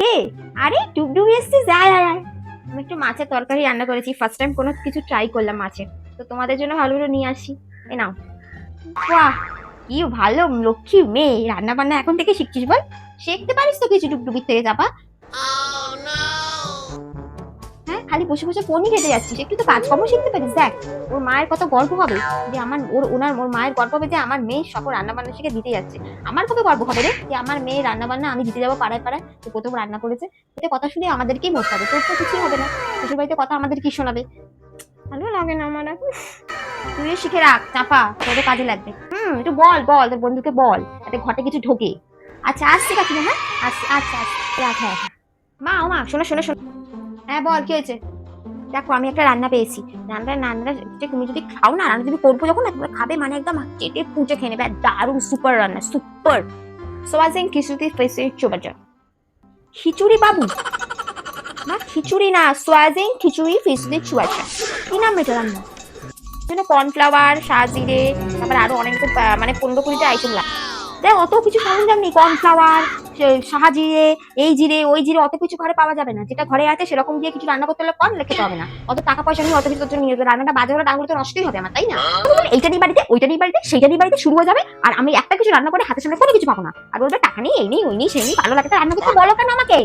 দে। আরে ডুগডুগি এসছিস, আয় আয় আয়। আমি একটু মাছের তরকারি রান্না করেছি, ফার্স্ট টাইম কোনো কিছু ট্রাই করলাম মাছের, তো তোমাদের জন্য ভালোগুলো নিয়ে আসি। এ নাও। বাহ, কি ভালো লক্ষ্মী মেয়ে, রান্না বান্না এখন থেকে শিখছিস বল। শিখতে পারিস তো কিছু ডুগডুগির থেকে যাবা। হ্যাঁ, খালি বসে বসে ফোনই ঘেটে যাচ্ছিস, একটু তো কাজকর্ম শিখতে পারিস। দেখ, ওর মায়ের কত গর্ব হবে যে আমার ওর মায়ের গর্ব হবে যে আমার মেয়ে সকল রান্না বান্না শিখে দিতে যাচ্ছে। আমার কত গর্ব হবে রে যে আমার মেয়ে রান্না বান্না আমি দিতে যাবো পাড়ায় পাড়ায়, তো প্রথম রান্না করেছে। এতে কথা শুনে আমাদেরকেই মরতে হবে, তোর তো কিছুই হবে না। শ্বশুর বাড়িতে কথা আমাদের কি শোনাবে। ভালো লাগে না আমার এখন। তুইও শিখে রাখ চাপা, তোদের কাজে লাগবে। একটু বল বল তোর বন্ধুকে বল, যাতে ঘটে কিছু ঢোকে। আচ্ছা আসছি কাকিমা, হ্যাঁ আসছি, আচ্ছা আচ্ছা রাখ, হ্যাঁ হ্যাঁ। মা ও মা, শোনো শোনো শোনো। হ্যাঁ বল, কি হয়েছে। দেখো আমি একটা রান্না পেয়েছি। রান্নাটা তুমি যদি খাও না, রান্না যদি করবো যখন একবার খাবে মানে একদম চেটে পুচে খেয়ে নেবে, দারুণ সুপার রান্না, সুপার। সোয়াজিং খিচুড়ি ফেসে চোবাজা। খিচুড়ি বাবু, না খিচুড়ি না, সোয়াজিং খিচুড়ি ফেসে চুয়াচা। কি নাম এটা রান্না? কর্নফ্লাওয়ার, সাজিরে, তারপর আরো অনেক মানে 15-20টা আইটেম লাগে। দেখ অত কিছু সরঞ্জাম নেই, কর্নফ্লাওয়ার, সাহাজিরে, এই জিরে ওই জিরে, অত কিছু ঘরে পাওয়া যাবে না। যেটা ঘরে আছে সেরকম দিয়ে কিছু রান্না করতে হলে কম খেতে হবে না। অত টাকা পয়সা নিয়ে অত কিছু তোর জন্য নিয়ে যাবে, রান্নাটা বাজে হলে তাহলে তো নষ্টই হবে আমার, তাই না? এইটা নিয়ে বাড়িতে, ওইটা নিয়ে বাড়িতে, সেইটা নিয়ে বাড়িতে শুরু হয়ে যাবে, আর আমি একটা কিছু রান্না করে হাতের সামনে কোনো কিছু পাবো না, আর বলবে টাকা নেই, এই নেই ওই নেই সেই নেই, ভালো লাগে রান্না করতে, বলো কেন আমাকে?